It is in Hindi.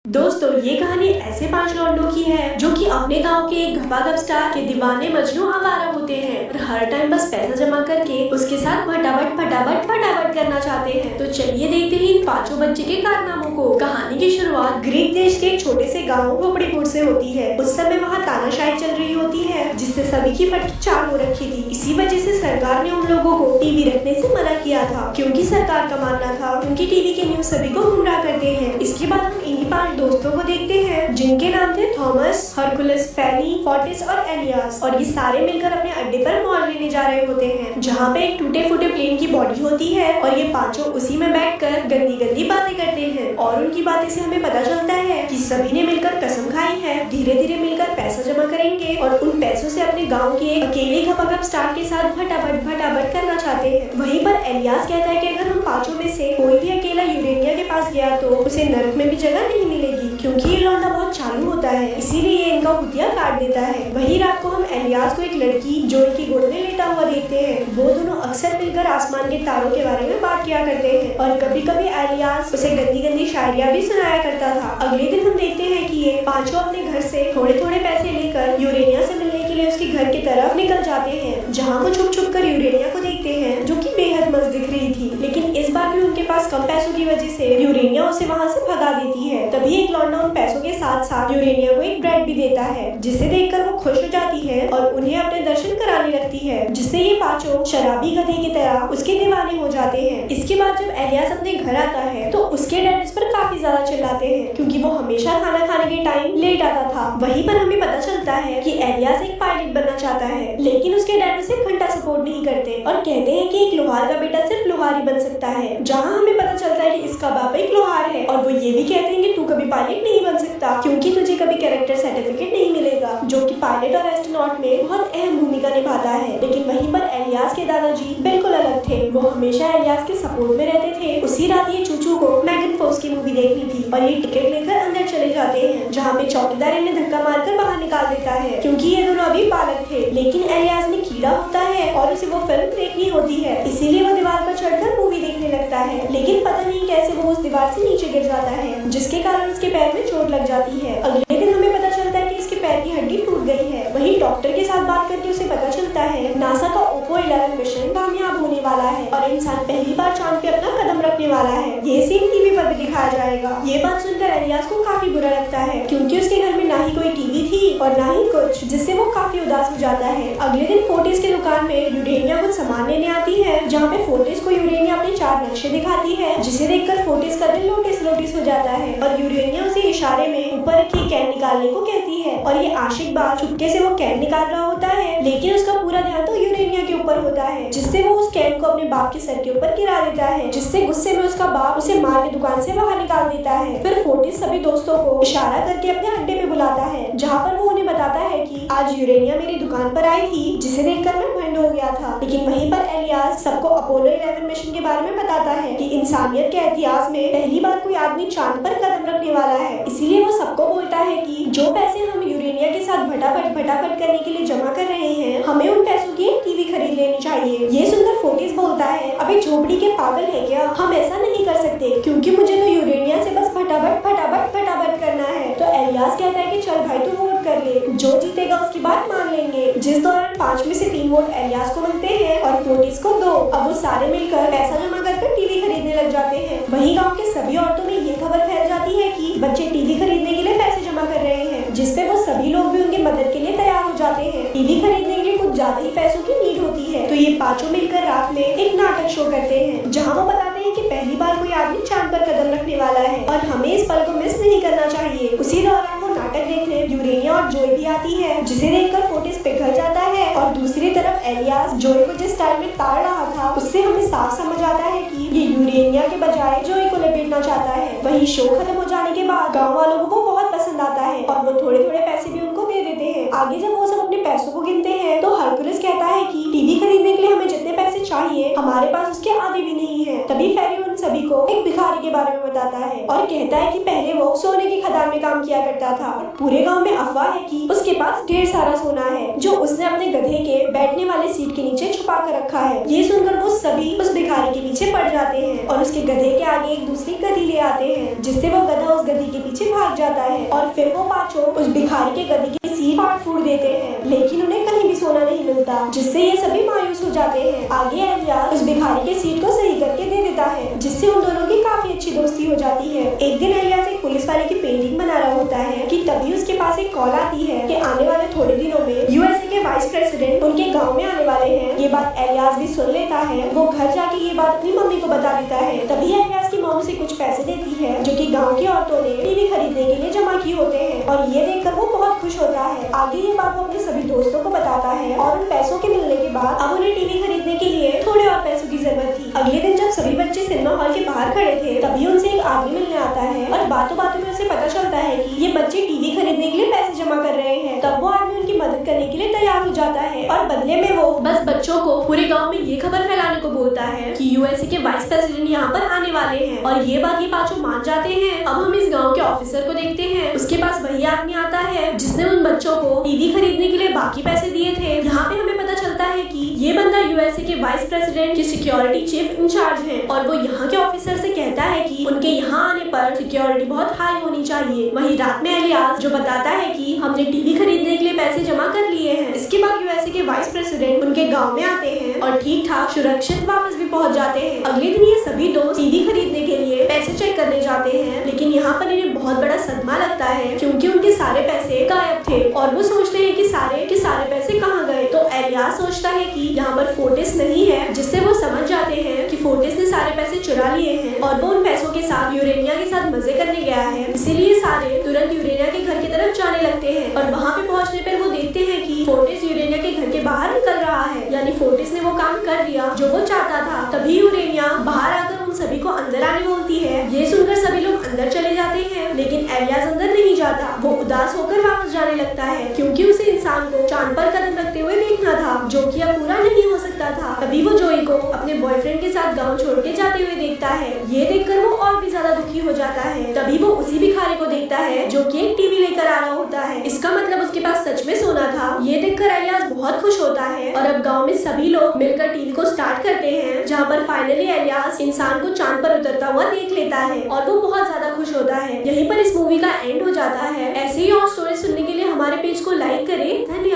दोस्तों ये कहानी ऐसे 5 लौंडों की है जो कि अपने गांव के एक गपागप स्टार के दीवाने मजनू आवारा होते हैं और हर टाइम बस पैसा जमा करके उसके साथ फटाफट फटाफट फटाफट करना चाहते हैं। तो चलिए देखते हैं इन 5 बच्चे के कारनामों को। कहानी की शुरुआत ग्रीक देश के एक छोटे से गाँव खोपड़ीपुर से होती है। उस समय वहाँ तानाशाही चल रही होती है जिससे सभी की फटकी चाल हो रखी थी। इसी वजह से सरकार ने उन लोगों को टीवी रखने से मना किया था क्योंकि सरकार का मानना था उनकी टीवी के न्यूज सभी को गुमराह करते हैं। इसके बाद हम इन्हीं 5 दोस्तों को देखते हैं जिनके नाम थे थॉमस, हरकुलस, फैनी, फोर्टिस और एलियास। और ये सारे मिलकर अपने अड्डे पर मॉल लेने जा रहे होते हैं जहाँ पे एक टूटे फूटे प्लेन की बॉडी होती है और ये पांचों उसी में बैठकर गंदी गंदी बातें करते हैं। और उनकी बातें से हमें पता चलता है कि सभी ने मिलकर कसम खाई है धीरे धीरे मिलकर पैसा जमा करेंगे और उन पैसों से अपने गाँव के अकेले खपाखप स्टार के साथ फटाफट फटाफट करना चाहते हैं। वहीं पर एलियास कहता है कि अगर हम 5 में से कोई भी अकेला यूरेनिया के पास गया तो उसे नरक में भी जगह नहीं मिलेगी क्योंकि ये लौंडा बहुत चालू होता है, इसीलिए इनका हुतिया काट देता है। वही रात को हम एलियास को एक लड़की जो इनकी गोद में लेटा हुआ देखते हैं। वो दोनों अक्सर मिलकर आसमान के तारों के बारे में बात किया करते हैं और कभी कभी एलियास उसे गंदी गंदी शायरियाँ भी सुनाया करता था। अगले दिन हम देखते हैं कि ये पांचों अपने घर से थोड़े थोड़े पैसे लेकर यूरेनिया से मिलने के लिए उसके घर की तरफ निकल जाते हैं जहाँ वो छुप छुप कर यूरेनिया को देखते हैं जो कि बेहद मस्त दिख रही थी। लेकिन इस बार भी उनके पास कम पैसों की वजह से यूरेनिया उसे वहाँ से भगा देती है। तभी एक लौंडा उन पैसों के साथ साथ यूरेनिया को एक ब्रेड भी देता है जिसे देखकर वो खुश हो जाती है और उन्हें अपने दर्शन कराने लगती है जिससे ये पांचों शराबी गधे की तरह उसके दीवाने हो जाते हैं। इसके बाद जब एलियास अपने घर आता है तो उसके डैड इस पर काफी ज्यादा चिल्लाते हैं क्योंकि वो हमेशा खाना खाने के टाइम लेट आता था। वहीं पर हमें पता चलता है कि एलियास एक पायलट बनना चाहता है लेकिन उसके डैड उसे घंटा सपोर्ट नहीं करते और कहते हैं कि एक लोहार का बेटा सिर्फ लोहार ही बन सकता है। जहाँ हमें पता चलता है कि इसका बाप एक लोहार है और वो ये भी कहते हैं कि तू कभी पायलट नहीं बन सकता क्योंकि तुझे कभी कैरेक्टर सर्टिफिकेट नहीं मिलेगा, जो कि पायलट और एस्ट्रोनॉट में बहुत अहम भूमिका निभाता है। लेकिन वहीं पर एलियास के दादाजी बिल्कुल अलग थे। वो हमेशा एलियास के सपोर्ट में रहते थे। उसी रात ये चूचू को मैगन फोक्स की मूवी देखनी थी और ये टिकट लेकर अंदर चले जाते हैं जहाँ पे चौकीदार इन्हें धक्का मारकर बाहर निकाल देता है क्योंकि ये दोनों अभी बालक थे। लेकिन एलियास में कीड़ा होता है और उसे वो फिल्म देखनी होती है, इसीलिए वो दीवार पर चढ़कर मूवी देखने लगता है। लेकिन पता नहीं कैसे वो उस दीवार से नीचे गिर जाता है जिसके कारण उसके पैर में चोट लग जाती है। अगले दिन हमें पता चलता है कि इसके पैर की हड्डी टूट गई है। वहीं डॉक्टर के साथ बात करके उसे पता चलता है नासा का ओपो 11 मिशन कामयाब होने वाला है और इंसान पहली बार चांद पे अपना कदम रखने वाला है। ये सीन टीवी पर भी दिखाया जाएगा। ये बात सुनकर एलियास को काफी बुरा लगता है क्योंकि उसके घर में ना ही कोई टीवी थी और ना ही कुछ, जिससे वो काफी उदास हो जाता है। अगले दिन फोर्टिस की दुकान में यूरेनिया कुछ सामान लेने आती है जहाँ पे फोर्टिस को यूरेनिया अपने 4 नक्शे दिखाती है जिसे देखकर फोर्टिस का दिल लोटिस लोटिस हो जाता है और यूरेनिया उसे इशारे में ऊपर रखी कैन निकालने को कहती है और ये आशिक बात चुपके से वो कैन निकाल रहा होता है लेकिन उसका पूरा ध्यान तो यूरेनिया के ऊपर होता है जिससे वो उस कैन को अपने बाप के सर के ऊपर गिरा देता है जिससे गुस्से में उसका बाप उसे मार के दुकान से बाहर निकाल देता है। फिर फोर्टिस सभी दोस्तों को इशारा करके अपने अड्डे पे बुलाता है जहाँ पर वो उन्हें बताता है कि आज यूरेनिया मेरी दुकान पर आई थी जिसे देखकर मैं भंड हो गया था। लेकिन वहीं पर एलियास सबको अपोलो 11 मिशन के बारे में बताता है कि इंसानियत के इतिहास में पहली बार कोई आदमी चांद पर कदम रखने वाला है। इसीलिए वो सबको बोलता है कि जो पैसे हम यूरेनिया के साथ फटाफट फटाफट करने के लिए जमा कर रहे हैं हमें उन पैसों की टीवी खरीद लेनी चाहिए। ये सुनकर फोर्टिस बोलता है अबे झोपड़ी के पागल है क्या, हम ऐसा नहीं कर सकते क्योंकि मुझे तो यूरेनिया से बस फटाफट फटाफट फटाफट करना है। तो एलियास कहता है कि चल भाई तू वोट कर ले, जो जीतेगा उसकी बात मान लेंगे। जिस दौरान 5 में से 3 वोट एलियास को मिलते हैं और फोर्टिस को 2। अब वो सारे मिलकर पैसा जमा कर टीवी खरीदने लग जाते हैं। वहीं गाँव के सभी औरतों में ये खबर फैल जाती है कि बच्चे टीवी खरीदने के लिए पैसे जमा कर रहे हैं जिसपे वो सभी लोग भी उनके मदद के लिए तैयार हो जाते हैं। टीवी खरीदने के लिए कुछ ज्यादा ही पैसों की नीड होती है तो ये पांचों मिलकर रात में एक नाटक शो करते हैं जहाँ वो बताते हैं कि पहली बार कोई आदमी चांद पर कदम रखने वाला है और हमें इस पल को मिस नहीं करना चाहिए। उसी दौरान वो नाटक देखने यूरेनिया और जोय भी आती है जिसे देखकर फोर्टिस पिघल जाता है और दूसरी तरफ एलियास जोय को जिस स्टाइल में ताड़ रहा था उससे हमें साफ समझ आता है कि ये यूरेनिया के बजाय जोय को लपेटना चाहता है। वही शो खत्म हो जाने के बाद गाँव वालों को वो बहुत पसंद आता है और वो थोड़े थोड़े पैसे भी उनको दे देते हैं। आगे जब वो सब अपने पैसों को गिनते हैं तो हरकुलस कहता है कि टीवी खरीदने के लिए हमें जितने पैसे चाहिए हमारे पास उसके आधे भी नहीं है। तभी फेरी उन सभी को एक भिखारी के बारे में बताता है और कहता है कि पहले वो सोने की खदान में काम किया करता था। पूरे गांव में अफवाह है कि उसके पास ढेर सारा सोना है जो उसने अपने गधे के बैठने वाले सीट के नीचे छुपा कर रखा है। ये सुनकर वो सभी उस भिखारी के पीछे पड़ जाते हैं और उसके गधे के आगे एक दूसरी गधी ले आते हैं, जिससे वो गधा उस गधी के पीछे भाग जाता है और फिर वो पांचों उस भिखारी के गधे की सीट फाड़ फूड़ देते हैं, लेकिन उन्हें कहीं भी सोना नहीं मिलता, जिससे ये सभी मायूस हो जाते हैं। आगे एलियास उस भिखारी के सीट को सही करके दे देता है, जिससे उन दोनों की काफी अच्छी दोस्ती हो जाती है। एक दिन एलियास एक पुलिस वाले की पेंटिंग बना रहा होता है कि तभी उसके पास एक कॉल आती है कि आने वाले थोड़े दिनों में यूएसए के वाइस प्रेसिडेंट उनके गांव में आने वाले हैं। ये बात एलियास भी सुन लेता है। वो घर जाके ये बात अपनी मम्मी को बता देता है। तभी एलियास की मॉम उसे कुछ पैसे देती है जो कि गांव की औरतों ने टीवी खरीदने के लिए जमा किए होते हैं और ये देखकर वो बहुत खुश होता है। आगे ये बात वो अपने सभी दोस्तों को बताता है और उन पैसों के मिलने के बाद अब उन्हें टीवी खरीदने के लिए थोड़े और पैसों की जरूरत थी। अगले दिन जब सभी बच्चे सिनेमा हॉल के बाहर खड़े थे तभी उनसे एक आदमी मिलने आता है और बातों बातों में उसे पता चलता है कि ये बच्चे टीवी खरीदने के लिए पैसे जमा कर रहे हैं। तब वो आदमी उनकी मदद करने के लिए तैयार हो जाता है और बदले में वो बस बच्चों को पूरे गांव में ये खबर फैलाने को बोलता है कि यूएसए के वाइस प्रेसिडेंट यहाँ पर आने वाले हैं और ये बात ये पांचों मान जाते हैं। अब हम इस गांव के ऑफिसर को देखते हैं। उसके पास वही आदमी आता है जिसने उन बच्चों को टीवी खरीदने के लिए बाकी पैसे दिए थे। यहाँ पे हमें पता चलता है कि ये बंदा यूएसए के वाइस प्रेसिडेंट की सिक्योरिटी चीफ इंचार्ज है और वो यहाँ के ऑफिसर से कहता है कि उनके यहाँ आने पर सिक्योरिटी बहुत हाई होनी चाहिए। वहीं रात में एलियास जो बताता है कि हमने टीवी खरीदने के लिए पैसे जमा कर लिए हैं। इसके बाद यूएसए के वाइस प्रेसिडेंट उनके गांव में आते हैं और ठीक ठाक सुरक्षित वापस भी पहुंच जाते हैं। अगले दिन ये सभी दोस्त टीवी खरीदने के लिए पैसे चेक करने जाते हैं, लेकिन यहाँ पर इन्हें बहुत बड़ा सदमा लगता है क्योंकि उनके सारे पैसे गायब थे और वो सोचते हैं कि सारे पैसे कहाँ गए। तो एलियास सोचता है कि यहाँ पर फोर्टिस नहीं है, जिससे वो समझ जाते हैं कि फोर्टिस ने सारे पैसे चुरा लिए हैं और वो उन पैसों के साथ यूरेनिया के साथ मजे करने गया है। इसीलिए सारे तुरंत यूरेनिया के घर की तरफ जाने लगते हैं और वहाँ पे पहुँचने पर वो देखते हैं कि फोर्टिस यूरेनिया के घर के बाहर निकल रहा है, यानी फोर्टिस ने वो काम कर दिया जो वो चाहता था। तभी यूरेनिया बाहर आकर उन सभी को अंदर आने बोलती है। ये सुनकर सभी लोग अंदर चले जाते हैं, लेकिन एलियास अंदर नहीं जाता। वो उदास होकर वापस जाने लगता है क्योंकि उसे इंसान को चांद पर कदम रखते हुए देखना था जो कि अब पूरा नहीं हो सकता था। तभी वो जोई को अपने बॉयफ्रेंड के साथ गांव छोड़ के जाते हुए देखता है। ये देखकर वो और भी ज्यादा दुखी हो जाता है। तभी वो उसी भिखारी को देखता है जो कि एक टीवी लेकर आ रहा होता है। इसका मतलब उसके पास सच में सोना था। ये देखकर एलियास बहुत खुश होता है और अब गाँव में सभी लोग मिलकर टीवी को स्टार्ट करते हैं, जहाँ पर फाइनली एलियास इंसान को चांद पर उतरता हुआ देख लेता है और वो बहुत ज्यादा खुश होता है। यहीं पर इस मूवी का एंड हो जाता है। ऐसे ही और स्टोरी सुनने के लिए हमारे पेज को लाइक करें। धन्यवाद।